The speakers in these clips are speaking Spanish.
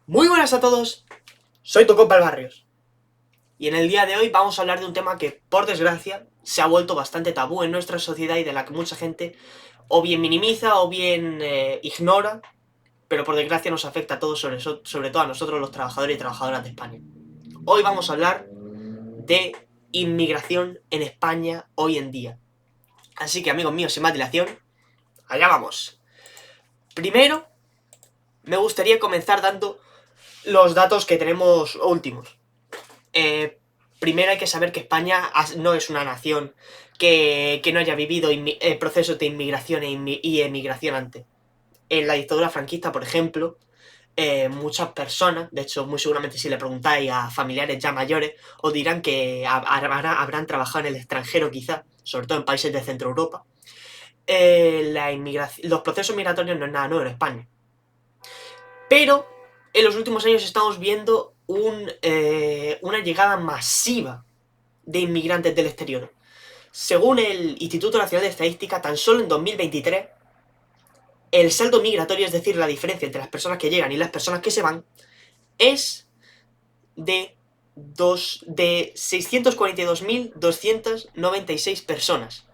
Muy buenas a todos, soy tu compa el Barrios. Y en el día de hoy vamos a hablar de un tema que, por desgracia, se ha vuelto bastante tabú en nuestra sociedad y de la que mucha gente o bien minimiza o bien ignora, pero por desgracia nos afecta a todos, sobre todo a nosotros los trabajadores y trabajadoras de España. Hoy vamos a hablar de inmigración en España hoy en día. Así que, amigos míos, sin más dilación, allá vamos. Primero, me gustaría comenzar dando los datos que tenemos últimos. Primero hay que saber que España no es una nación que no haya vivido procesos de inmigración y emigración antes. En la dictadura franquista, por ejemplo, muchas personas, de hecho muy seguramente si le preguntáis a familiares ya mayores, os dirán que habrán trabajado en el extranjero quizá, sobre todo en países de Centro Europa. Los procesos migratorios no es nada nuevo en España. Pero en los últimos años estamos viendo una llegada masiva de inmigrantes del exterior. Según el Instituto Nacional de Estadística, tan solo en 2023, el saldo migratorio, es decir, la diferencia entre las personas que llegan y las personas que se van, es de 642.296 personas.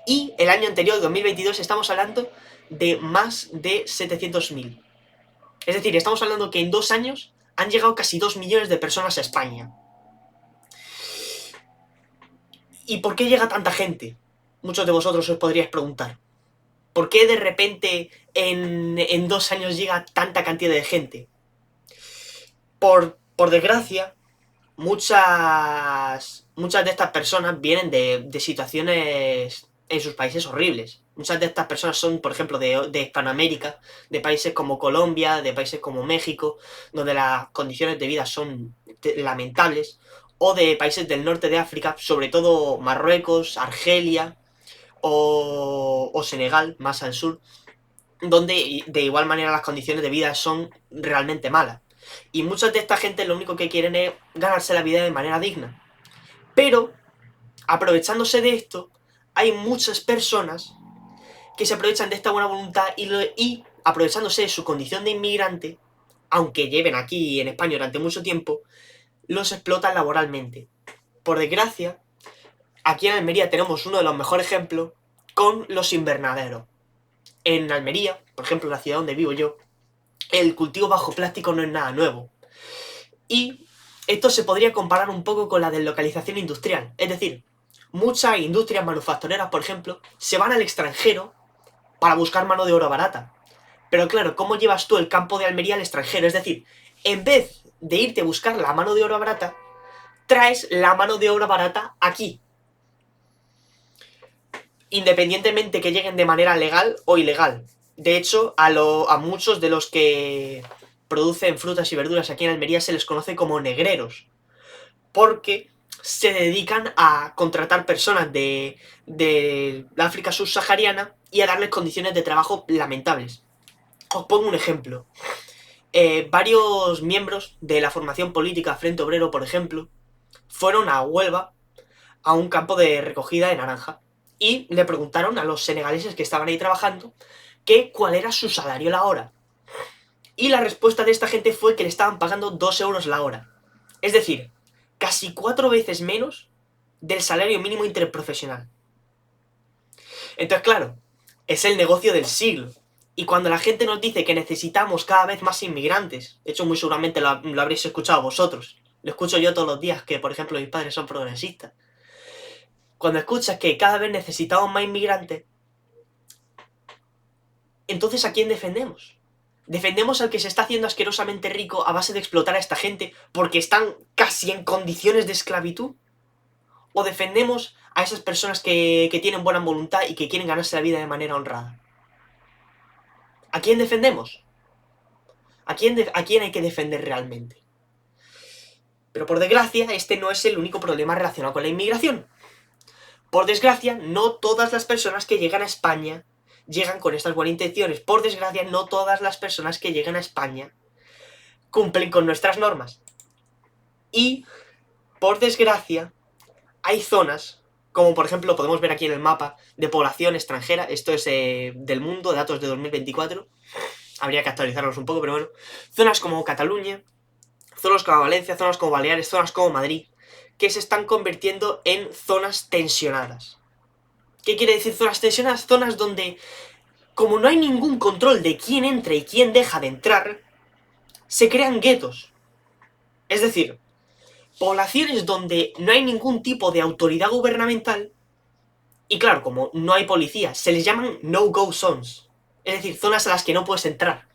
Y el año anterior, 2022, estamos hablando de más de 700.000. Es decir, estamos hablando que en 2 años han llegado casi 2 millones de personas a España. ¿Y por qué llega tanta gente? Muchos de vosotros os podríais preguntar. ¿Por qué de repente en 2 años llega tanta cantidad de gente? Por desgracia, muchas de estas personas vienen de situaciones en sus países horribles. Muchas de estas personas son, por ejemplo, de Hispanoamérica, de países como Colombia, de países como México, donde las condiciones de vida son lamentables, o de países del norte de África, sobre todo Marruecos, Argelia o Senegal, más al sur, donde de igual manera las condiciones de vida son realmente malas. Y muchas de esta gente lo único que quieren es ganarse la vida de manera digna. Pero, aprovechándose de esto, hay muchas personas que se aprovechan de esta buena voluntad y aprovechándose de su condición de inmigrante, aunque lleven aquí en España durante mucho tiempo, los explotan laboralmente. Por desgracia, aquí en Almería tenemos uno de los mejores ejemplos con los invernaderos. En Almería, por ejemplo, la ciudad donde vivo yo, el cultivo bajo plástico no es nada nuevo. Y esto se podría comparar un poco con la deslocalización industrial. Es decir, muchas industrias manufactureras, por ejemplo, se van al extranjero para buscar mano de obra barata. Pero claro, ¿cómo llevas tú el campo de Almería al extranjero? Es decir, en vez de irte a buscar la mano de obra barata, traes la mano de obra barata aquí. Independientemente que lleguen de manera legal o ilegal. De hecho, a muchos de los que producen frutas y verduras aquí en Almería se les conoce como negreros, porque se dedican a contratar personas de África subsahariana y a darles condiciones de trabajo lamentables. Os pongo un ejemplo. Varios miembros de la formación política Frente Obrero, por ejemplo, fueron a Huelva a un campo de recogida de naranja y le preguntaron a los senegaleses que estaban ahí trabajando que cuál era su salario la hora. Y la respuesta de esta gente fue que le estaban pagando 2 euros la hora. Es decir, casi 4 veces menos del salario mínimo interprofesional. Entonces, claro, es el negocio del siglo. Y cuando la gente nos dice que necesitamos cada vez más inmigrantes, de hecho muy seguramente lo habréis escuchado vosotros, lo escucho yo todos los días, que por ejemplo mis padres son progresistas. Cuando escuchas que cada vez necesitamos más inmigrantes, entonces ¿a quién defendemos? ¿Defendemos al que se está haciendo asquerosamente rico a base de explotar a esta gente porque están casi en condiciones de esclavitud? ¿O defendemos a esas personas que tienen buena voluntad y que quieren ganarse la vida de manera honrada? ¿A quién defendemos? ¿A quién hay que defender realmente? Pero por desgracia, este no es el único problema relacionado con la inmigración. Por desgracia, no todas las personas que llegan a España llegan con estas buenas intenciones. Por desgracia, no todas las personas que llegan a España cumplen con nuestras normas. Y, por desgracia, hay zonas, como por ejemplo podemos ver aquí en el mapa, de población extranjera, esto es del mundo, datos de 2024, habría que actualizarlos un poco, pero bueno. Zonas como Cataluña, zonas como Valencia, zonas como Baleares, zonas como Madrid, que se están convirtiendo en zonas tensionadas. ¿Qué quiere decir zonas tensionadas? Zonas donde, como no hay ningún control de quién entra y quién deja de entrar, se crean guetos. Es decir, poblaciones donde no hay ningún tipo de autoridad gubernamental, y claro, como no hay policía, se les llaman no-go zones. Es decir, zonas a las que no puedes entrar.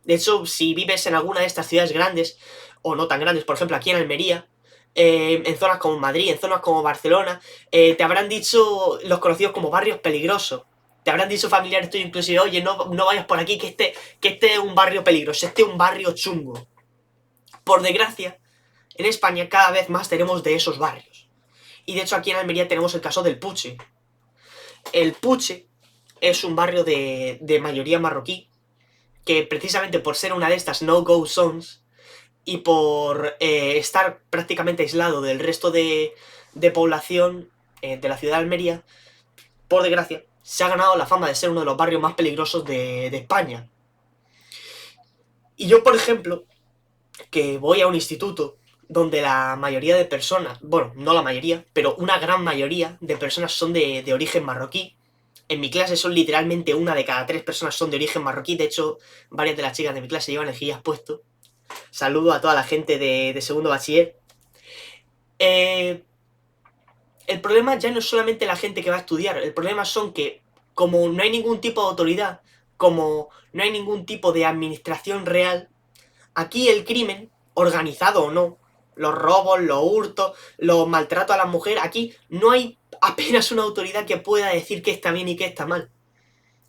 De hecho, si vives en alguna de estas ciudades grandes, o no tan grandes, por ejemplo aquí en Almería, en zonas como Madrid, en zonas como Barcelona, te habrán dicho los conocidos como barrios peligrosos. Te habrán dicho familiares tuyos inclusive, oye, no vayas por aquí, que este es un barrio peligroso, este es un barrio chungo. Por desgracia, en España cada vez más tenemos de esos barrios. Y de hecho aquí en Almería tenemos el caso del Puche. El Puche es un barrio de mayoría marroquí, que precisamente por ser una de estas no-go zones y por estar prácticamente aislado del resto de población de la ciudad de Almería, por desgracia, se ha ganado la fama de ser uno de los barrios más peligrosos de España. Y yo, por ejemplo, que voy a un instituto donde la mayoría de personas, bueno, no la mayoría, pero una gran mayoría de personas son de origen marroquí. En mi clase son literalmente 1 de cada 3 personas son de origen marroquí. De hecho, varias de las chicas de mi clase llevan mejillas puesto. Saludo a toda la gente de segundo bachiller. El problema ya no es solamente la gente que va a estudiar. El problema son que, como no hay ningún tipo de autoridad, como no hay ningún tipo de administración real, aquí el crimen, organizado o no, los robos, los hurtos, los maltratos a las mujeres, aquí no hay apenas una autoridad que pueda decir qué está bien y qué está mal.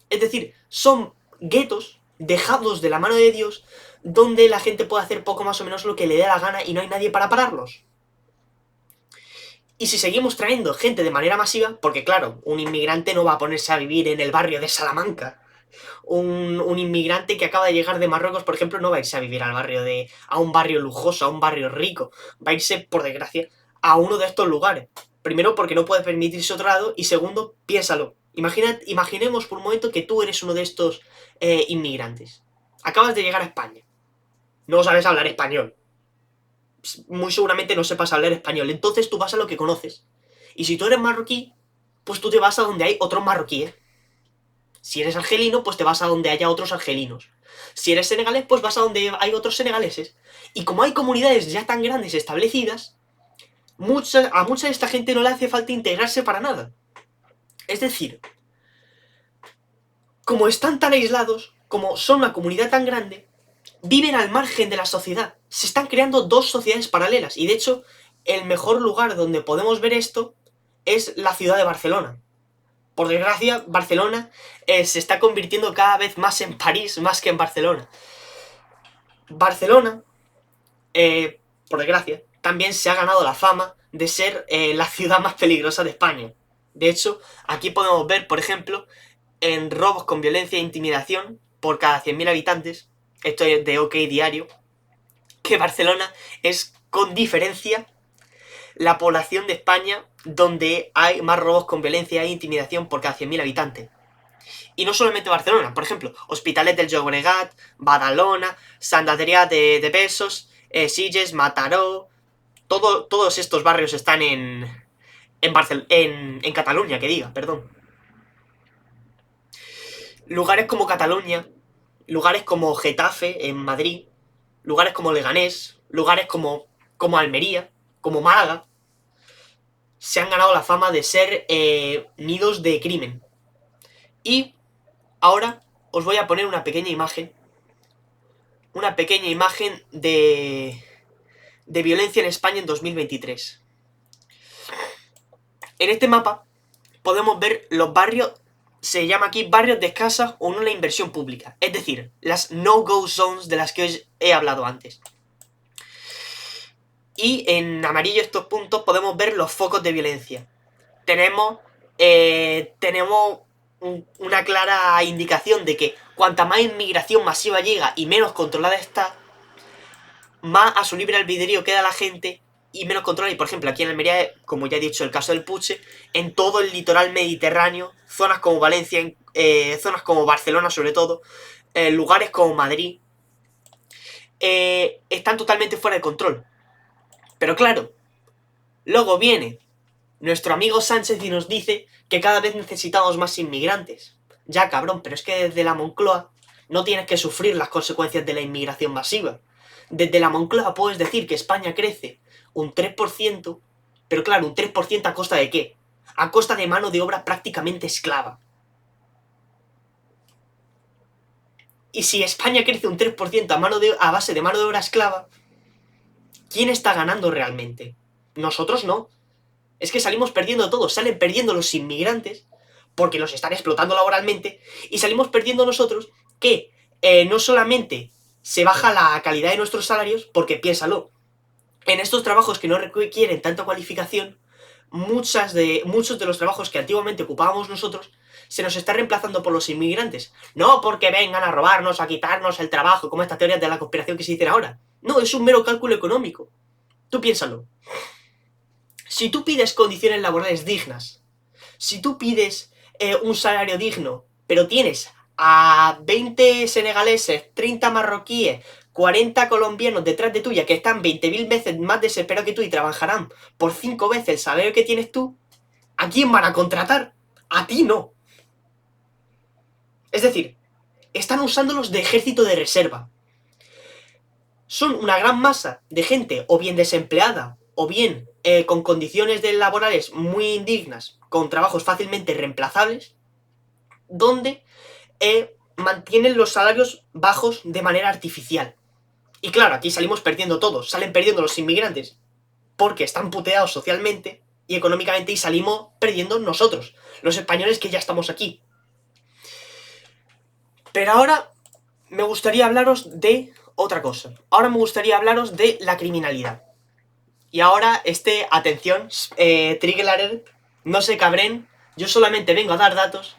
Es decir, son guetos dejados de la mano de Dios, donde la gente puede hacer poco más o menos lo que le dé la gana y no hay nadie para pararlos. Y si seguimos trayendo gente de manera masiva, porque claro, un inmigrante no va a ponerse a vivir en el barrio de Salamanca. Un inmigrante que acaba de llegar de Marruecos, por ejemplo, no va a irse a vivir a un barrio lujoso, a un barrio rico. Va a irse, por desgracia, a uno de estos lugares. Primero, porque no puede permitirse otro lado, y segundo, piénsalo. Imaginemos por un momento que tú eres uno de estos inmigrantes. Acabas de llegar a España. No sabes hablar español. Muy seguramente no sepas hablar español. Entonces tú vas a lo que conoces. Y si tú eres marroquí, pues tú te vas a donde hay otros marroquíes. Si eres argelino, pues te vas a donde haya otros argelinos. Si eres senegalés, pues vas a donde hay otros senegaleses. Y como hay comunidades ya tan grandes establecidas, a mucha de esta gente no le hace falta integrarse para nada. Es decir, como están tan aislados, como son una comunidad tan grande, viven al margen de la sociedad. Se están creando dos sociedades paralelas. Y de hecho, el mejor lugar donde podemos ver esto es la ciudad de Barcelona. Por desgracia, Barcelona se está convirtiendo cada vez más en París, más que en Barcelona. Barcelona, por desgracia, también se ha ganado la fama de ser la ciudad más peligrosa de España. De hecho, aquí podemos ver, por ejemplo, en robos con violencia e intimidación por cada 100.000 habitantes, esto es de OK Diario, que Barcelona es con diferencia la población de España donde hay más robos con violencia e intimidación por cada 100.000 habitantes. Y no solamente Barcelona, por ejemplo, Hospitalet del Llobregat, Badalona, Sant Adrià de Besòs, Sitges, Mataró, todos estos barrios están en Cataluña, que diga, perdón. Lugares como Cataluña, lugares como Getafe, en Madrid, lugares como Leganés, lugares como Almería, como Málaga, se han ganado la fama de ser nidos de crimen. Y ahora os voy a poner una pequeña imagen. Una pequeña imagen de violencia en España en 2023. En este mapa podemos ver los barrios, se llama aquí barrios de escasa o nula inversión pública. Es decir, las no-go zones de las que os he hablado antes. Y en amarillo estos puntos podemos ver los focos de violencia. Tenemos una clara indicación de que cuanta más inmigración masiva llega y menos controlada está, más a su libre albedrío queda la gente y menos controlada. Y por ejemplo, aquí en Almería, como ya he dicho, el caso del Puche, en todo el litoral mediterráneo, zonas como Valencia, zonas como Barcelona sobre todo, lugares como Madrid están totalmente fuera de control. Pero claro, luego viene nuestro amigo Sánchez y nos dice que cada vez necesitamos más inmigrantes. Ya, cabrón, pero es que desde la Moncloa no tienes que sufrir las consecuencias de la inmigración masiva. Desde la Moncloa puedes decir que España crece un 3%, pero claro, un 3% ¿a costa de qué? A costa de mano de obra prácticamente esclava. Y si España crece un 3% a base de mano de obra esclava, ¿quién está ganando realmente? Nosotros no. Es que salimos perdiendo todos, salen perdiendo los inmigrantes porque los están explotando laboralmente y salimos perdiendo nosotros que no solamente se baja la calidad de nuestros salarios, porque piénsalo, en estos trabajos que no requieren tanta cualificación, muchos de los trabajos que antiguamente ocupábamos nosotros se nos está reemplazando por los inmigrantes. No porque vengan a robarnos, a quitarnos el trabajo, como estas teorías de la conspiración que se dicen ahora. No, es un mero cálculo económico. Tú piénsalo. Si tú pides condiciones laborales dignas, si tú pides un salario digno, pero tienes a 20 senegaleses, 30 marroquíes, 40 colombianos detrás de tuya que están 20.000 veces más desesperados que tú y trabajarán por 5 veces el salario que tienes tú, ¿a quién van a contratar? A ti no. Es decir, están usándolos de ejército de reserva. Son una gran masa de gente o bien desempleada o bien con condiciones laborales muy indignas, con trabajos fácilmente reemplazables, donde mantienen los salarios bajos de manera artificial. Y claro, aquí salimos perdiendo todos, salen perdiendo los inmigrantes, porque están puteados socialmente y económicamente, y salimos perdiendo nosotros, los españoles que ya estamos aquí. Pero ahora me gustaría hablaros de otra cosa. Ahora me gustaría hablaros de la criminalidad. Y ahora, atención, trigger alert, no se cabren, yo solamente vengo a dar datos.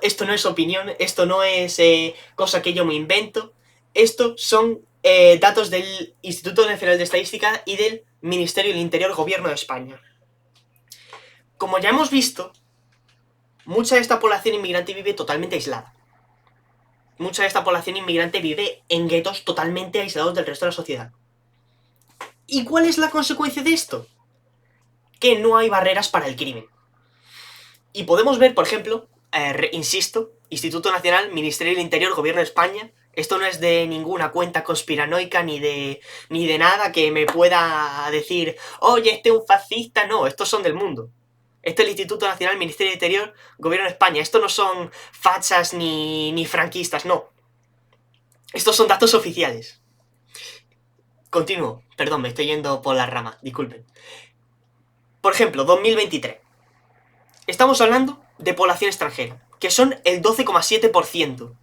Esto no es opinión, esto no es cosa que yo me invento. Esto son datos del Instituto Nacional de Estadística y del Ministerio del Interior, Gobierno de España. Como ya hemos visto, mucha de esta población inmigrante vive totalmente aislada. Mucha de esta población inmigrante vive en guetos totalmente aislados del resto de la sociedad. ¿Y cuál es la consecuencia de esto? Que no hay barreras para el crimen. Y podemos ver, por ejemplo, insisto, Instituto Nacional, Ministerio del Interior, Gobierno de España. Esto no es de ninguna cuenta conspiranoica ni de nada que me pueda decir, oye, este es un fascista. No, estos son del mundo. Esto es el Instituto Nacional, Ministerio del Interior, Gobierno de España. Esto no son fachas ni franquistas, no. Estos son datos oficiales. Continúo. Perdón, me estoy yendo por la rama, disculpen. Por ejemplo, 2023. Estamos hablando de población extranjera, que son el 12,7%.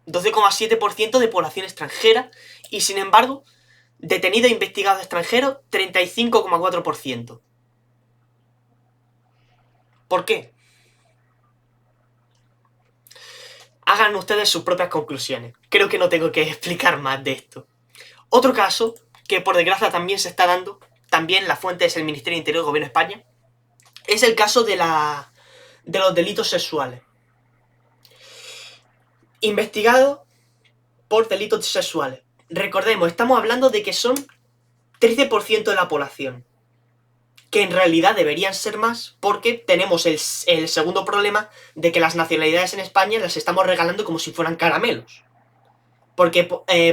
12,7% de población extranjera y, sin embargo, detenido e investigado extranjero, 35,4%. ¿Por qué? Hagan ustedes sus propias conclusiones. Creo que no tengo que explicar más de esto. Otro caso, que por desgracia también se está dando, también la fuente es el Ministerio del Interior del Gobierno de España, es el caso de los delitos sexuales. Investigado por delitos sexuales. Recordemos, estamos hablando de que son 13% de la población, que en realidad deberían ser más, porque tenemos el segundo problema de que las nacionalidades en España las estamos regalando como si fueran caramelos. Porque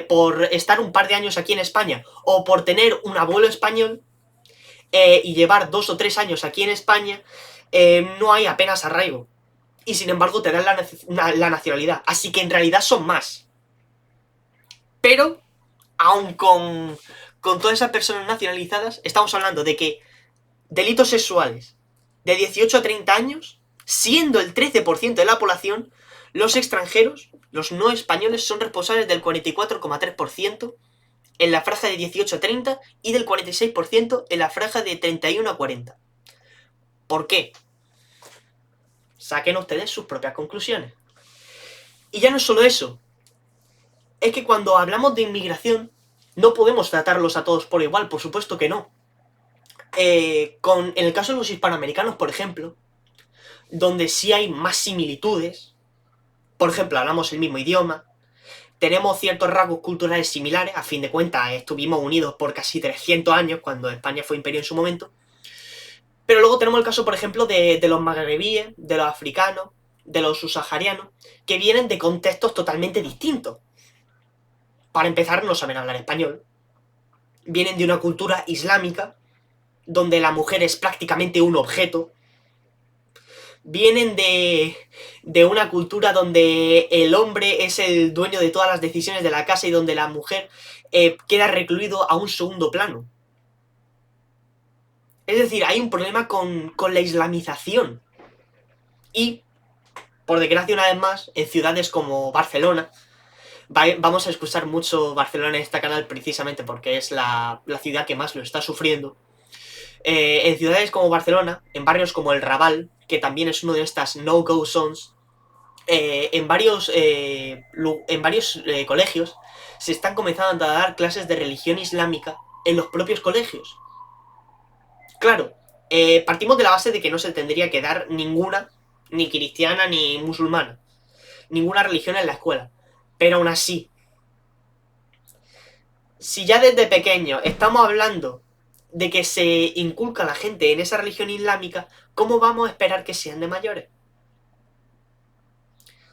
por estar un par de años aquí en España, o por tener un abuelo español, y llevar 2 o 3 años aquí en España, no hay apenas arraigo. Y sin embargo te dan la nacionalidad. Así que en realidad son más. Pero, aun con todas esas personas nacionalizadas, estamos hablando de que delitos sexuales de 18 a 30 años, siendo el 13% de la población, los extranjeros, los no españoles, son responsables del 44,3% en la franja de 18 a 30 y del 46% en la franja de 31 a 40. ¿Por qué? Saquen ustedes sus propias conclusiones. Y ya no es solo eso. Es que cuando hablamos de inmigración, no podemos tratarlos a todos por igual, por supuesto que no. En el caso de los hispanoamericanos, por ejemplo, donde sí hay más similitudes, Por ejemplo, hablamos el mismo idioma, tenemos ciertos rasgos culturales similares, a fin de cuentas estuvimos unidos por casi 300 años, cuando España fue imperio en su momento, pero luego tenemos el caso, por ejemplo, de los magrebíes, de los africanos, de los subsaharianos, que vienen de contextos totalmente distintos. Para empezar, no saben hablar español. Vienen de una cultura islámica, donde la mujer es prácticamente un objeto. Vienen de una cultura donde el hombre es el dueño de todas las decisiones de la casa y donde la mujer queda recluido a un segundo plano. Es decir, hay un problema con la islamización. Y, por desgracia una vez más, en ciudades como Barcelona, vamos a escuchar mucho Barcelona en este canal precisamente porque es la ciudad que más lo está sufriendo. En ciudades como Barcelona, en barrios como el Raval, que también es uno de estas no-go zones, en varios colegios se están comenzando a dar clases de religión islámica en los propios colegios. Claro, partimos de la base de que no se tendría que dar ninguna, ni cristiana ni musulmana, ninguna religión en la escuela. Pero aún así, si ya desde pequeño estamos hablando de que se inculca a la gente en esa religión islámica, ¿cómo vamos a esperar que sean de mayores?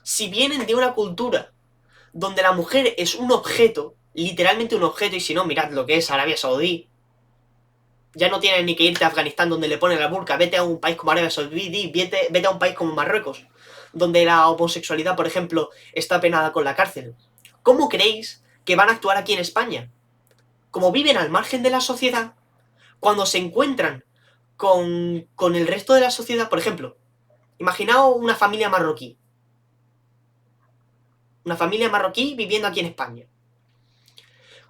Si vienen de una cultura donde la mujer es un objeto, literalmente un objeto, y si no, mirad lo que es Arabia Saudí, ya no tienes ni que irte a Afganistán donde le ponen la burka, vete a un país como Arabia Saudí, vete a un país como Marruecos, donde la homosexualidad, por ejemplo, está penada con la cárcel. ¿Cómo creéis que van a actuar aquí en España? Como viven al margen de la sociedad, cuando se encuentran con el resto de la sociedad, por ejemplo, imaginaos una familia marroquí. Una familia marroquí viviendo aquí en España.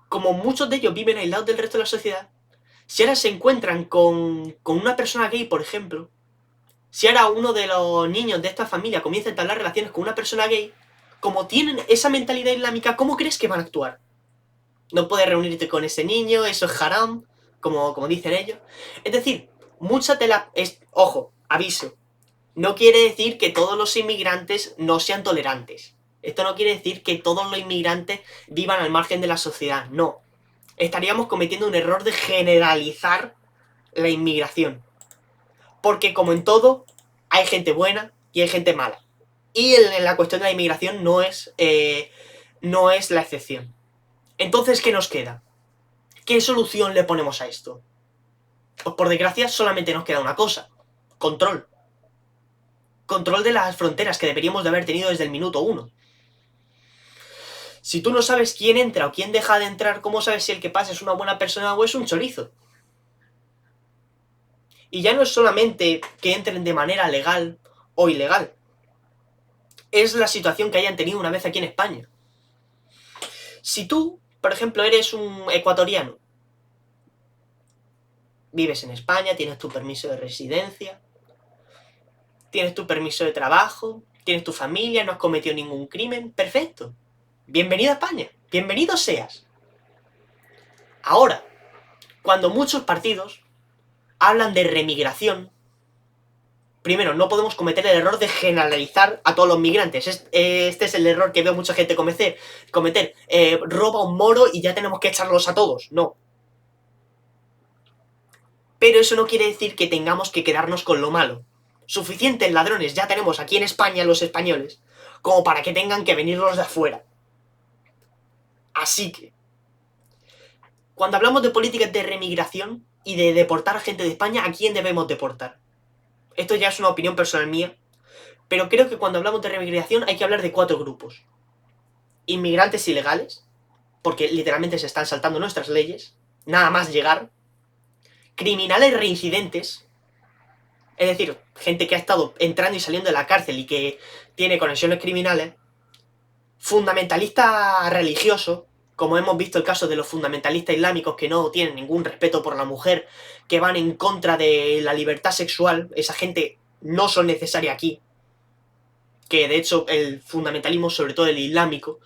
Como muchos de ellos viven aislados del resto de la sociedad, si ahora se encuentran con una persona gay, por ejemplo, si ahora uno de los niños de esta familia comienza a entablar relaciones con una persona gay, como tienen esa mentalidad islámica, ¿cómo crees que van a actuar? No puedes reunirte con ese niño, eso es haram, como dicen ellos. Es decir, mucha tela... Ojo, aviso. No quiere decir que todos los inmigrantes no sean tolerantes. Esto no quiere decir que todos los inmigrantes vivan al margen de la sociedad, no. Estaríamos cometiendo un error de generalizar la inmigración. Porque como en todo, hay gente buena y hay gente mala. Y en la cuestión de la inmigración no es la excepción. Entonces, ¿qué nos queda? ¿Qué solución le ponemos a esto? Pues por desgracia solamente nos queda una cosa. Control. Control de las fronteras que deberíamos de haber tenido desde el minuto 1. Si tú no sabes quién entra o quién deja de entrar, ¿cómo sabes si el que pasa es una buena persona o es un chorizo? Y ya no es solamente que entren de manera legal o ilegal. Es la situación que hayan tenido una vez aquí en España. Si tú, por ejemplo, eres un ecuatoriano, vives en España, tienes tu permiso de residencia, tienes tu permiso de trabajo, tienes tu familia, no has cometido ningún crimen, perfecto. Bienvenido a España, bienvenido seas. Ahora, cuando muchos partidos hablan de remigración, primero, no podemos cometer el error de generalizar a todos los migrantes. Este es el error que veo mucha gente cometer. Roba un moro y ya tenemos que echarlos a todos. No. Pero eso no quiere decir que tengamos que quedarnos con lo malo. Suficientes ladrones ya tenemos aquí en España los españoles como para que tengan que venir los de afuera. Así que, cuando hablamos de políticas de remigración y de deportar a gente de España, ¿a quién debemos deportar? Esto ya es una opinión personal mía, pero creo que cuando hablamos de remigración hay que hablar de 4 grupos. Inmigrantes ilegales, porque literalmente se están saltando nuestras leyes, nada más llegar. Criminales reincidentes, es decir, gente que ha estado entrando y saliendo de la cárcel y que tiene conexiones criminales. Fundamentalista religioso, como hemos visto el caso de los fundamentalistas islámicos que no tienen ningún respeto por la mujer, que van en contra de la libertad sexual. Esa gente no son necesarias aquí. Que de hecho el fundamentalismo, sobre todo el islámico,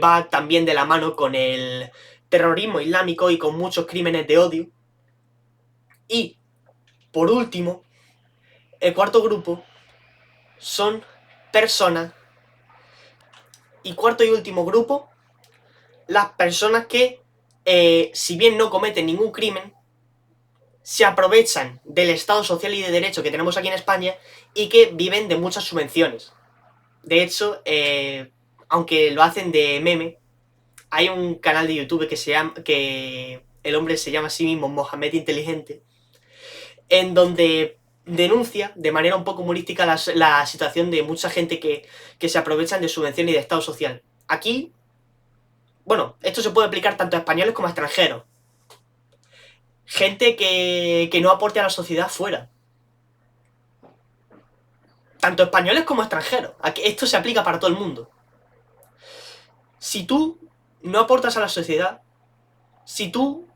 va también de la mano con el terrorismo islámico y con muchos crímenes de odio. Y, por último, el cuarto grupo son personas Y cuarto y último grupo, las personas que, si bien no cometen ningún crimen, se aprovechan del Estado social y de derecho que tenemos aquí en España y que viven de muchas subvenciones. De hecho, aunque lo hacen de meme, hay un canal de YouTube que el hombre se llama a sí mismo Mohamed Inteligente, en donde denuncia de manera un poco humorística la situación de mucha gente que se aprovechan de subvención y de Estado social. Aquí, bueno, esto se puede aplicar tanto a españoles como a extranjeros. Gente que no aporte a la sociedad fuera. Tanto españoles como extranjeros. Esto se aplica para todo el mundo. Si tú no aportas a la sociedad, si tú,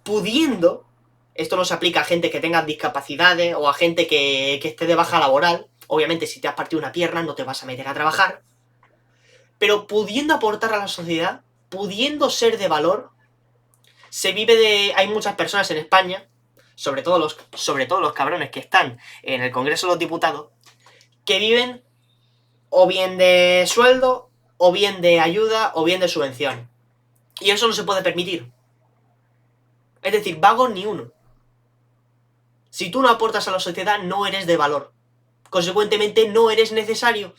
pudiendo, esto no se aplica a gente que tenga discapacidades o a gente que esté de baja laboral, obviamente si te has partido una pierna no te vas a meter a trabajar, pero pudiendo aportar a la sociedad, pudiendo ser de valor, hay muchas personas en España, sobre todo los cabrones que están en el Congreso de los Diputados, que viven o bien de sueldo, o bien de ayuda, o bien de subvención. Y eso no se puede permitir. Es decir, vagos ni uno. Si tú no aportas a la sociedad, no eres de valor. Consecuentemente, no eres necesario.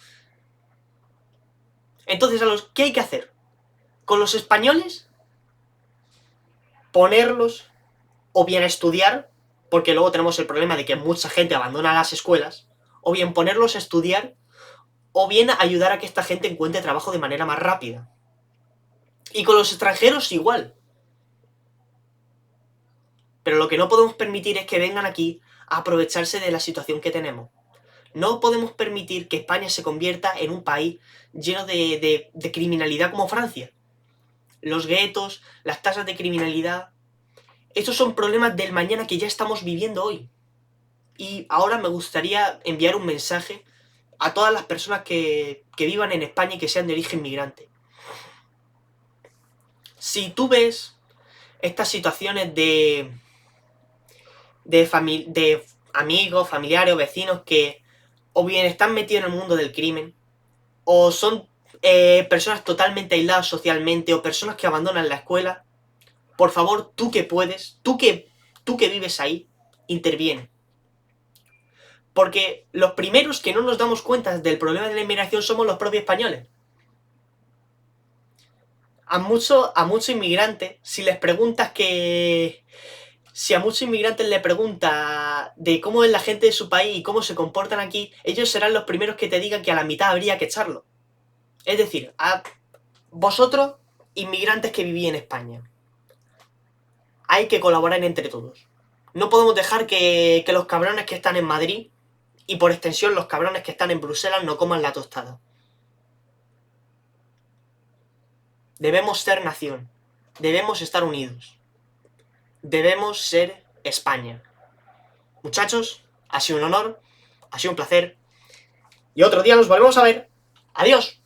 Entonces, ¿qué hay que hacer? Con los españoles, ponerlos o bien a estudiar, porque luego tenemos el problema de que mucha gente abandona las escuelas, o bien ponerlos a estudiar, o bien ayudar a que esta gente encuentre trabajo de manera más rápida. Y con los extranjeros igual. Pero lo que no podemos permitir es que vengan aquí a aprovecharse de la situación que tenemos. No podemos permitir que España se convierta en un país lleno de criminalidad como Francia. Los guetos, las tasas de criminalidad, estos son problemas del mañana que ya estamos viviendo hoy. Y ahora me gustaría enviar un mensaje a todas las personas que vivan en España y que sean de origen migrante. Si tú ves estas situaciones de amigos, familiares o vecinos que o bien están metidos en el mundo del crimen, o son personas totalmente aisladas socialmente, o personas que abandonan la escuela, por favor, tú que puedes, tú que vives ahí, interviene. Porque los primeros que no nos damos cuenta del problema de la inmigración somos los propios españoles. A muchos inmigrantes, si a muchos inmigrantes le pregunta de cómo es la gente de su país y cómo se comportan aquí, ellos serán los primeros que te digan que a la mitad habría que echarlo. Es decir, a vosotros, inmigrantes que vivís en España, hay que colaborar entre todos. No podemos dejar que los cabrones que están en Madrid, y por extensión los cabrones que están en Bruselas, no coman la tostada. Debemos ser nación. Debemos estar unidos. Debemos ser España. Muchachos, ha sido un honor, ha sido un placer. Y otro día nos volvemos a ver. ¡Adiós!